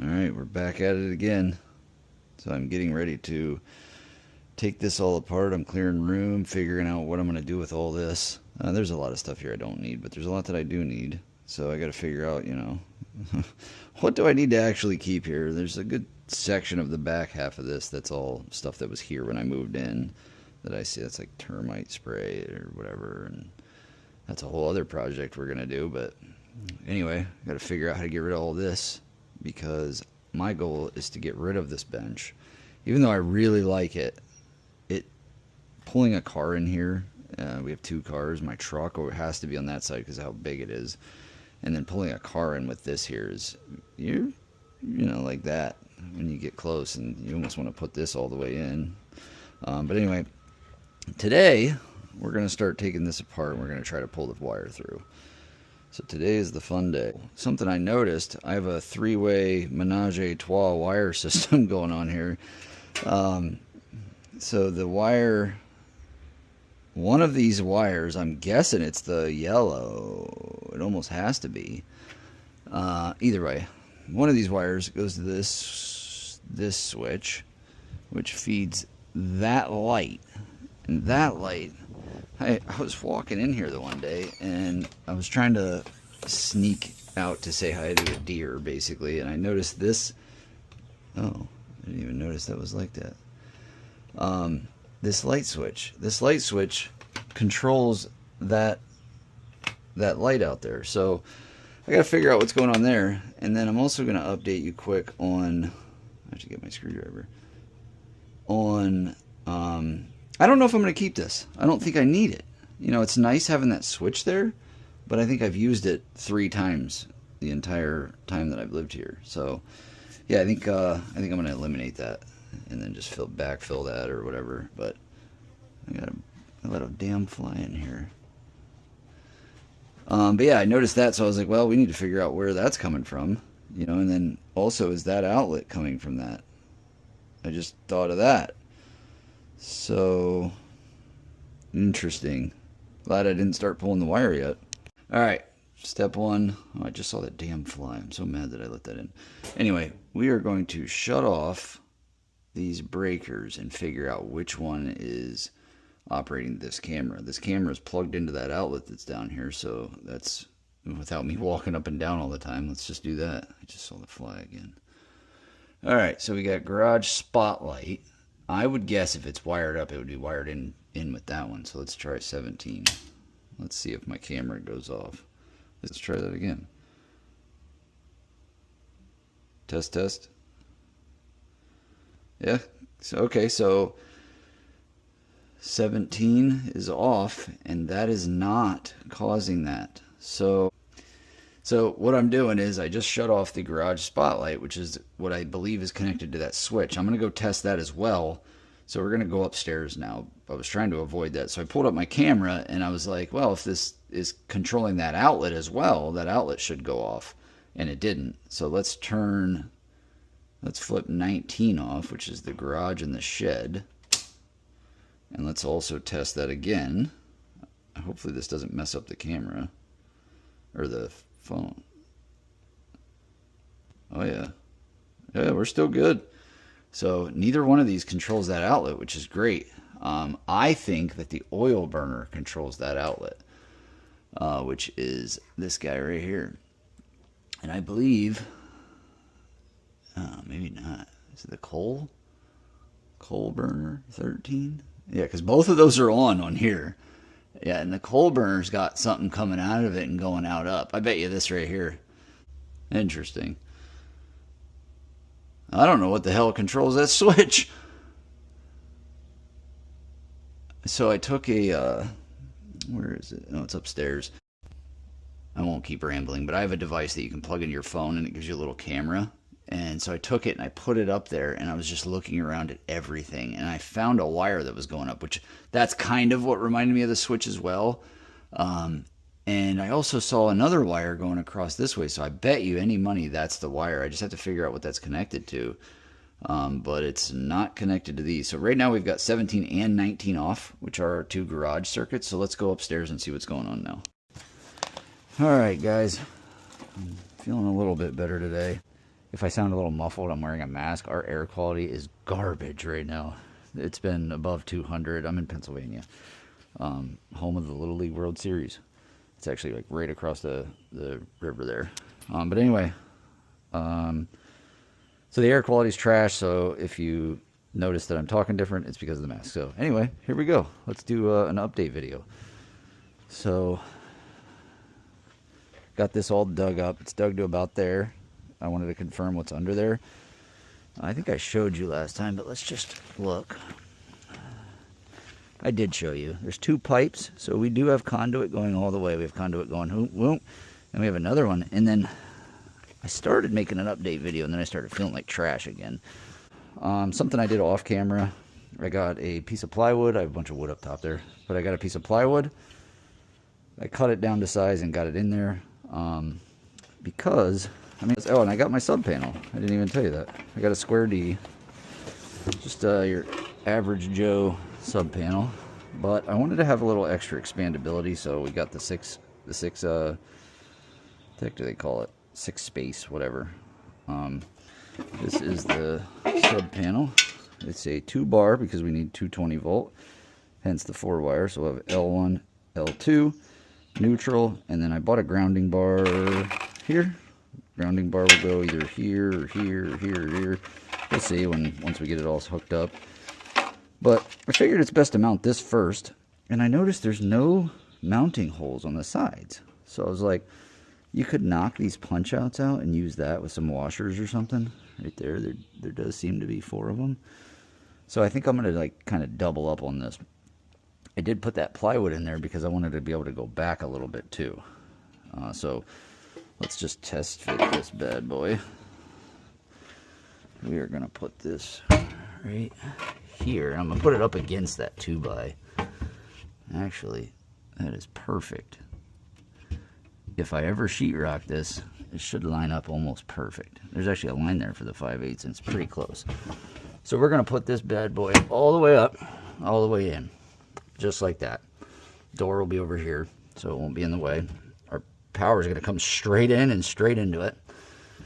Alright, we're back at it again. So I'm getting ready to take this all apart. I'm clearing room, figuring out what I'm going to do with all this. There's a lot of stuff here I don't need, but there's a lot that I do need. So I got to figure out, what do I need to actually keep here? There's a good section of the back half of this that's all stuff that was here when I moved in that I see. That's like termite spray or whatever, and that's a whole other project we're going to do. But anyway, I got to figure out how to get rid of all this, because my goal is to get rid of this bench. Even though I really like it, pulling a car in here, we have two cars, my truck has to be on that side because of how big it is, and then pulling a car in with this here is, like that when you get close, and you almost want to put this all the way in. But anyway, today we're going to start taking this apart, and we're going to try to pull the wire through. So today is the fun day. Something I noticed, I have a three-way menage a trois wire system going on here. So the wire, one of these wires, I'm guessing it's the yellow. It almost has to be. Either way, one of these wires goes to this switch, which feeds that light. And that light, I was walking in here the one day, and I was trying to sneak out to say hi to a deer, basically, and I noticed this. Oh, I didn't even notice that was like that. This light switch controls that light out there. So I got to figure out what's going on there, and then I'm also going to update you quick on. I should get my screwdriver. I don't know if I'm going to keep this. I don't think I need it. It's nice having that switch there, but I think I've used it 3 times the entire time that I've lived here. So, yeah, I think I'm going to eliminate that and then just backfill that or whatever. But I let a damn fly in here. But yeah, I noticed that, so I was like, well, we need to figure out where that's coming from, and then also, is that outlet coming from that? I just thought of that. So, interesting. Glad I didn't start pulling the wire yet. Alright, step 1. Oh, I just saw that damn fly. I'm so mad that I let that in. Anyway, we are going to shut off these breakers and figure out which one is operating this camera. This camera is plugged into that outlet that's down here, so that's without me walking up and down all the time. Let's just do that. I just saw the fly again. Alright, so we got garage spotlight. I would guess if it's wired up, it would be wired in with that one. So let's try 17. Let's see if my camera goes off. Let's try that again. Test. Yeah. So okay, so 17 is off, and that is not causing that. So what I'm doing is I just shut off the garage spotlight, which is what I believe is connected to that switch. I'm going to go test that as well. So we're going to go upstairs now. I was trying to avoid that. So I pulled up my camera, and I was like, well, if this is controlling that outlet as well, that outlet should go off. And it didn't. So let's flip 19 off, which is the garage and the shed. And let's also test that again. Hopefully this doesn't mess up the camera. Or the phone. Oh yeah. Yeah, we're still good. So neither one of these controls that outlet, which is great. I think that the oil burner controls that outlet, which is this guy right here. And I believe, maybe not. Is it the coal burner 13? Yeah, because both of those are on here. Yeah, and the coal burner's got something coming out of it and going out up. I bet you this right here. Interesting. I don't know what the hell controls that switch. So I took a, where is it? Oh, it's upstairs. I won't keep rambling, but I have a device that you can plug into your phone, and it gives you a little camera. And so I took it and I put it up there, and I was just looking around at everything, and I found a wire that was going up, which that's kind of what reminded me of the switch as well. And I also saw another wire going across this way, so I bet you any money that's the wire. I just have to figure out what that's connected to. But it's not connected to these. So right now we've got 17 and 19 off, which are our 2 garage circuits. So let's go upstairs and see what's going on now. All right, guys. I'm feeling a little bit better today. if I sound a little muffled, I'm wearing a mask. Our air quality is garbage right now. It's been above 200. I'm in Pennsylvania, home of the Little League World Series. It's actually like right across the river there. But anyway, so the air quality is trash. So if you notice that I'm talking different, it's because of the mask. So anyway, here we go. Let's do an update video. So got this all dug up. It's dug to about there. I wanted to confirm what's under there. I think I showed you last time, but let's just look. I did show you. There's 2 pipes, so we do have conduit going all the way. We have conduit going whoop, and we have another one. And then I started making an update video, and then I started feeling like trash again. Something I did off camera. I got a piece of plywood. I have a bunch of wood up top there, but I got a piece of plywood. I cut it down to size and got it in there because, I mean, oh, and I got my sub panel. I didn't even tell you that. I got a square D, just your average Joe sub panel, but I wanted to have a little extra expandability, so we got the six what the heck do they call it? 6 space, whatever. This is the sub panel. It's a 2-bar because we need 220 volt, hence the 4 wire. So we'll have L1, L2, neutral, and then I bought a grounding bar here. Grounding bar will go either here or here or here or here. We'll see once we get it all hooked up. But I figured it's best to mount this first, and I noticed there's no mounting holes on the sides. So I was like, you could knock these punch outs out and use that with some washers or something. Right there does seem to be 4 of them. So I think I'm going to like kind of double up on this. I did put that plywood in there because I wanted to be able to go back a little bit too. So let's just test fit this bad boy. We are going to put this right here. I'm going to put it up against that 2x. Actually, that is perfect. If I ever sheetrock this, it should line up almost perfect. There's actually a line there for the 5/8, and it's pretty close. So we're going to put this bad boy all the way up, all the way in, just like that. Door will be over here, so it won't be in the way. Our power is going to come straight in and straight into it.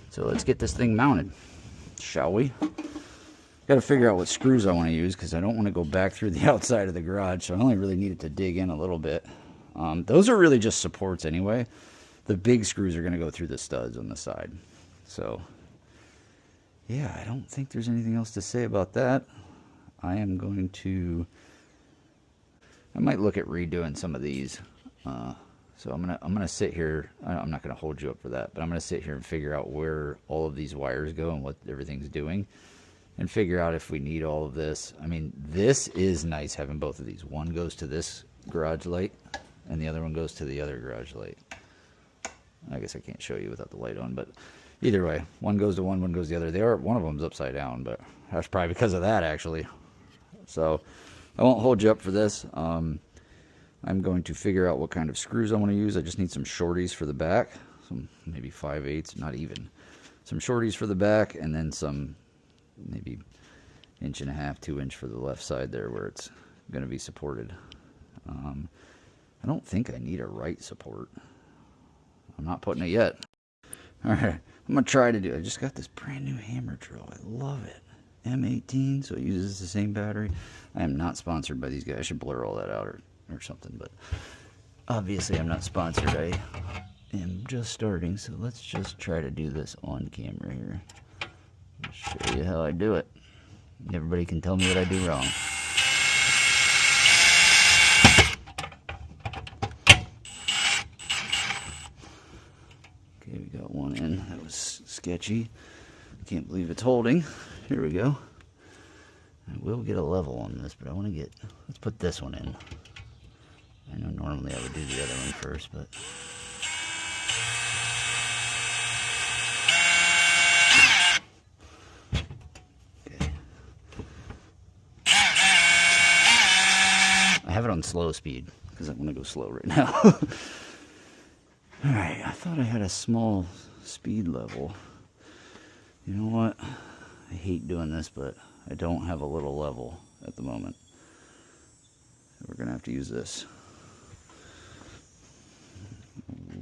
So let's get this thing mounted, shall we? Got to figure out what screws I want to use because I don't want to go back through the outside of the garage, so I only really needed to dig in a little bit. Those are really just supports anyway. The big screws are going to go through the studs on the side. So, yeah, I don't think there's anything else to say about that. I am going to... I might look at redoing some of these. So I'm gonna sit here. I'm not gonna hold you up for that, but I'm gonna sit here and figure out where all of these wires go and what everything's doing, and figure out if we need all of this. I mean, this is nice having both of these. One goes to this garage light, and the other one goes to the other garage light. I guess I can't show you without the light on, but either way, one goes to one goes to the other. One of them's upside down, but that's probably because of that, actually. So I won't hold you up for this. I'm going to figure out what kind of screws I want to use. I just need some shorties for the back, some maybe 5/8, not even. Some shorties for the back, and then some maybe 1.5 to 2 inch for the left side there where it's going to be supported. I don't think I need a right support. I'm not putting it yet. Alright, I'm going to try to do it. I just got this brand new hammer drill. I love it. M18, so it uses the same battery. I am not sponsored by these guys. I should blur all that out or something, but obviously I'm not sponsored. I am just starting, so let's just try to do this on camera here. I'll show you how I do it. Everybody can tell me what I do wrong. Okay, we got one in. That was sketchy. Can't believe it's holding. Here we go. I will get a level on this, but I want to get... Let's put this one in. I know normally I would do the other one first, but... Okay. I have it on slow speed, because I want to go slow right now. Alright, I thought I had a small speed level. You know what? I hate doing this, but I don't have a little level at the moment. So we're going to have to use this.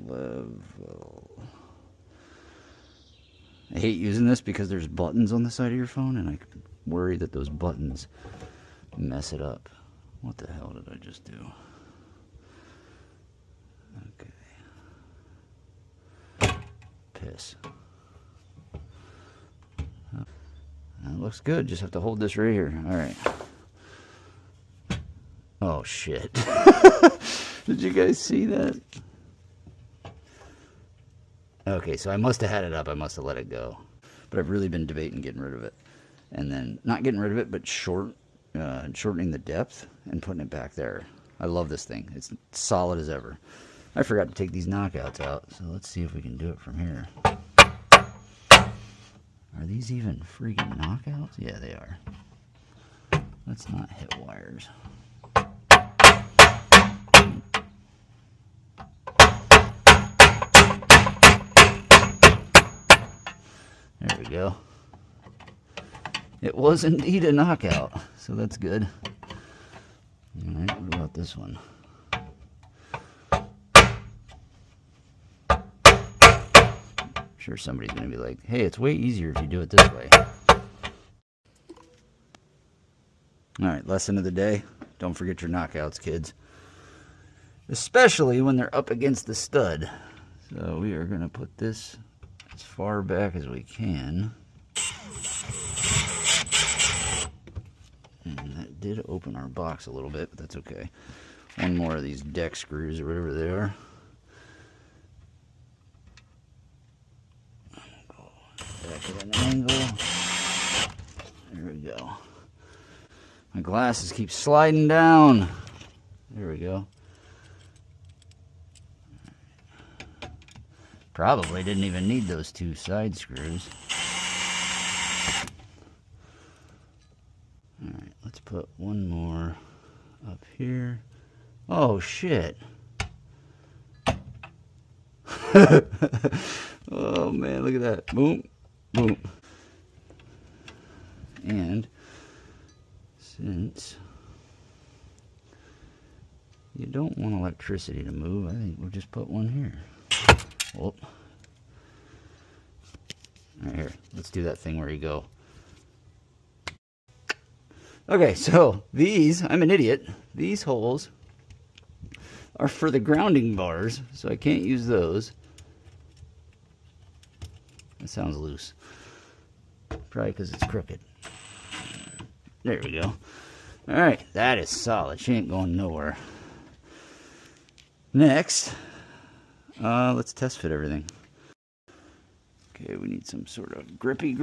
Level. I hate using this because there's buttons on the side of your phone, and I worry that those buttons mess it up. What the hell did I just do? Okay. Piss. That looks good. Just have to hold this right here. All right. Oh, shit. Did you guys see that? Okay, so I must have had it up. I must have let it go. But I've really been debating getting rid of it. And then, not getting rid of it, but shortening the depth and putting it back there. I love this thing. It's solid as ever. I forgot to take these knockouts out, so let's see if we can do it from here. Are these even freaking knockouts? Yeah, they are. Let's not hit wires. There we go. It was indeed a knockout, so that's good. Alright, what about this one? I'm sure somebody's going to be like, hey, it's way easier if you do it this way. Alright, lesson of the day. Don't forget your knockouts, kids. Especially when they're up against the stud. So we are going to put this as far back as we can. And that did open our box a little bit, but that's okay. One more of these deck screws or whatever they are. Back at an angle. There we go. My glasses keep sliding down. There we go. Probably didn't even need those two side screws. Alright, let's put one more up here. Oh, shit. Oh, man, look at that. Boom, boom. And since you don't want electricity to move, I think we'll just put one here. Oh. Right here. Let's do that thing where you go. Okay, so these, I'm an idiot. These holes are for the grounding bars, so I can't use those. That sounds loose. Probably because it's crooked. There we go. Alright, that is solid. She ain't going nowhere. Next, let's test fit everything. Okay, we need some sort of grippy.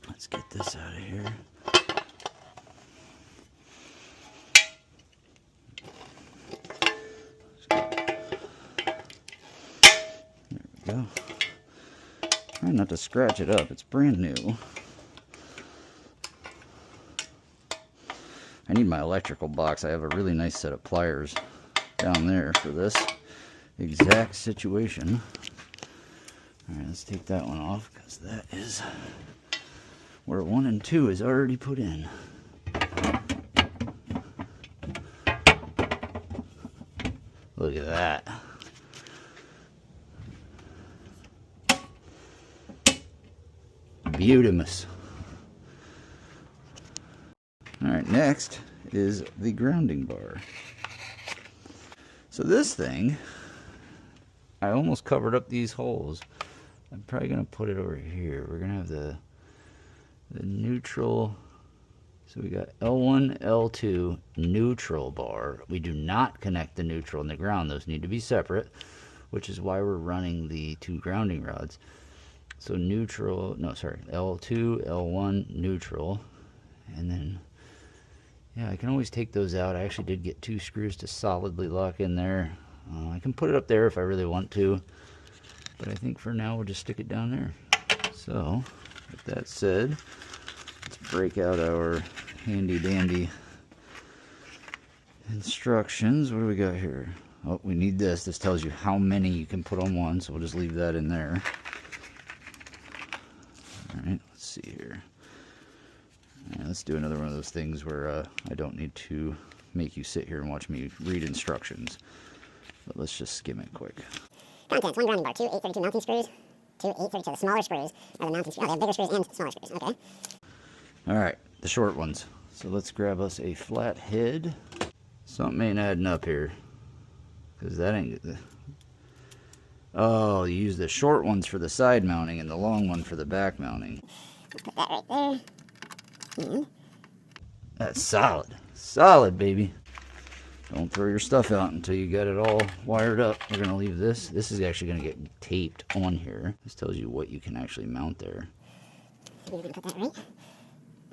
Let's get this out of here. There we go. Try not to scratch it up. It's brand new. I need my electrical box. I have a really nice set of pliers down there for this exact situation. Alright, let's take that one off because that is where 1 and 2 is already put in. Look at that. Beautimous. Alright, next is the grounding bar. So this thing, I almost covered up these holes. I'm probably going to put it over here. We're going to have the neutral. So we got L1, L2, neutral bar. We do not connect the neutral and the ground. Those need to be separate, which is why we're running the 2 grounding rods. So neutral, no, sorry, L2, L1, neutral. And then, yeah, I can always take those out. I actually did get 2 screws to solidly lock in there. I can put it up there if I really want to. But I think for now we'll just stick it down there. So, with that said, let's break out our handy dandy instructions. What do we got here? Oh, we need this. This tells you how many you can put on one, so we'll just leave that in there. Alright, let's see here. Alright, let's do another one of those things where I don't need to make you sit here and watch me read instructions. But let's just skim it quick. Contents: 1 grounding bar, 2 832 mounting screws, 2, 8, 32. The smaller screws are the mounting screws. Oh, they have bigger screws and smaller screws. Okay. All right, the short ones. So let's grab us a flat head. Something ain't adding up here. Because that ain't... Oh, you use the short ones for the side mounting and the long one for the back mounting. Put that right there. And that's solid. Solid, baby. Don't throw your stuff out until you got it all wired up. We're going to leave this. This is actually going to get taped on here. This tells you what you can actually mount there. you're going to put that right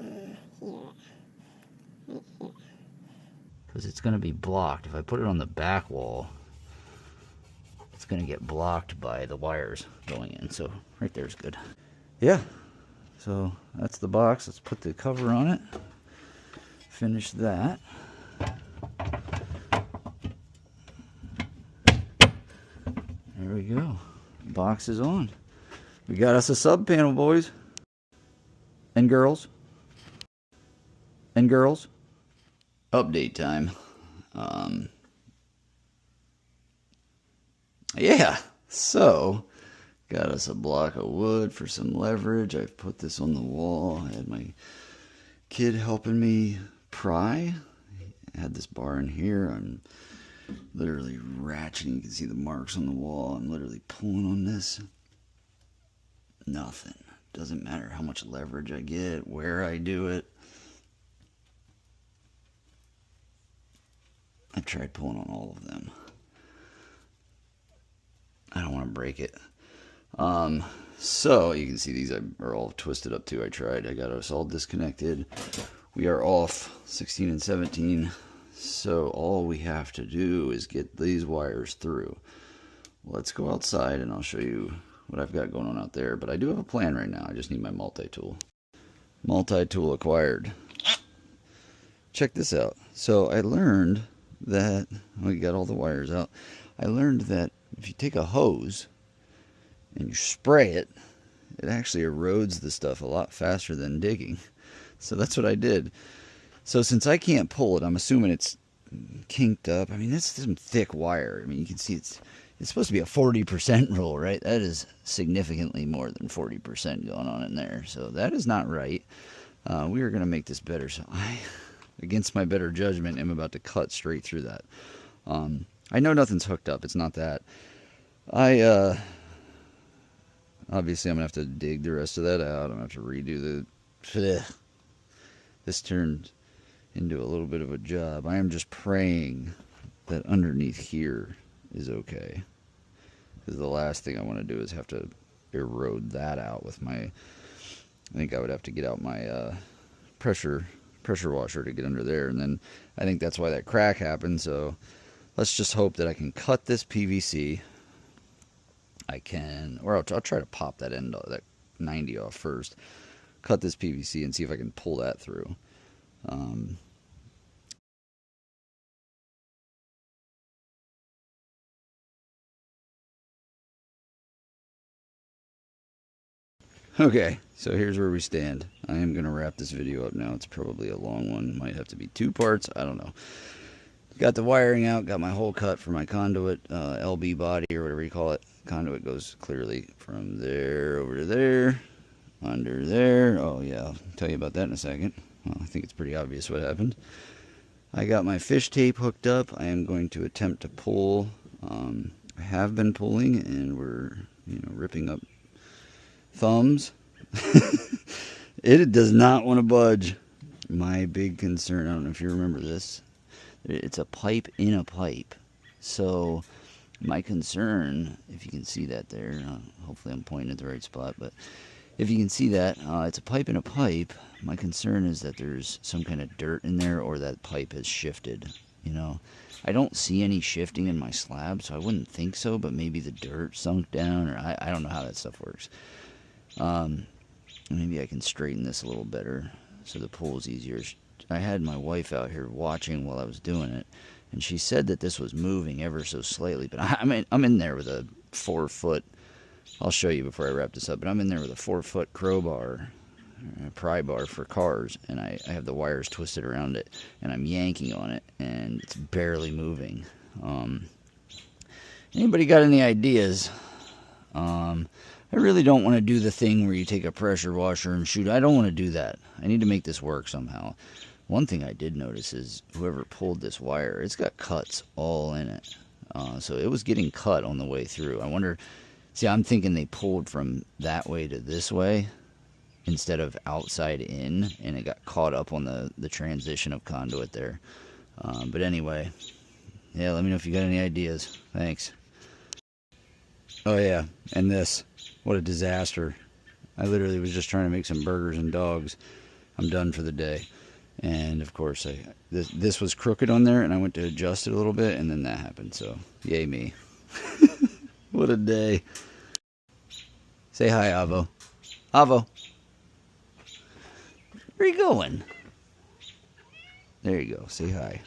here. Right here. Because it's going to be blocked. If I put it on the back wall, it's going to get blocked by the wires going in. So right there is good. Yeah. So that's the box. Let's put the cover on it. Finish that. There we go. Box is on. We got us a sub panel, boys. And girls. And girls. Update time. Yeah. So, got us a block of wood for some leverage. I've put this on the wall. I had my kid helping me pry. I had this bar in here. I'm literally ratcheting. You can see the marks on the wall. I'm literally pulling on this. Nothing. Doesn't matter how much leverage I get, where I do it. I've tried pulling on all of them. I don't want to break it. So you can see these are all twisted up too. I tried. I got us all disconnected. We are off 16 and 17. So all we have to do is get these wires through. Let's go outside and I'll show you what I've got going on out there. But I do have a plan right now. I just need my multi-tool. Multi-tool acquired. Check this out. So I learned that, we got all the wires out. I learned that if you take a hose and you spray it, it actually erodes the stuff a lot faster than digging. So that's what I did. So since I can't pull it, I'm assuming it's kinked up. I mean, this is some thick wire. I mean, you can see it's supposed to be a 40% roll, right? That is significantly more than 40% going on in there. So that is not right. We are going to make this better. So I, against my better judgment, am about to cut straight through that. I know nothing's hooked up. It's not that. Obviously I'm going to have to dig the rest of that out. I'm going to have to redo the... This turned into a little bit of a job. I am just praying that underneath here is okay. Because the last thing I want to do is have to erode that out with my... I think I would have to get out my pressure washer to get under there. And then I think that's why that crack happened. So let's just hope that I can cut this PVC. I can... Or I'll try to pop that end, that 90 off first. Cut this PVC and see if I can pull that through. Okay, so here's where we stand. I am going to wrap this video up now. It's probably a long one. Might have to be 2 parts. I don't know. Got the wiring out. Got my hole cut for my conduit, LB body or whatever you call it. Conduit goes clearly from there over to there. Under there. Oh yeah, I'll tell you about that in a second. Well, I think it's pretty obvious what happened. I got my fish tape hooked up. I am going to attempt to pull. I have been pulling and we're, ripping up thumbs. It does not want to budge. My big concern, I don't know if you remember this, it's a pipe in a pipe. So my concern, if you can see that there, hopefully I'm pointing at the right spot, but if you can see that, it's a pipe in a pipe. My concern is that there's some kind of dirt in there or that pipe has shifted, I don't see any shifting in my slab, so I wouldn't think so, but maybe the dirt sunk down, or I don't know how that stuff works. Maybe I can straighten this a little better so the pull is easier. I had my wife out here watching while I was doing it, and she said that this was moving ever so slightly, but I'm in there with a 4-foot... I'll show you before I wrap this up, but I'm in there with a 4-foot crowbar, a pry-bar for cars, and I have the wires twisted around it, and I'm yanking on it, and it's barely moving. Anybody got any ideas? I really don't want to do the thing where you take a pressure washer and shoot. I don't want to do that. I need to make this work somehow. One thing I did notice is whoever pulled this wire, it's got cuts all in it. So it was getting cut on the way through. I wonder, see, I'm thinking they pulled from that way to this way instead of outside in, and it got caught up on the transition of conduit there. But anyway, yeah, let me know if you got any ideas. Thanks. Oh yeah, and this. What a disaster. I literally was just trying to make some burgers and dogs. I'm done for the day. And of course, this was crooked on there, and I went to adjust it a little bit, and then that happened. So, yay me. What a day. Say hi, Avo. Avo. Where are you going? There you go. Say hi.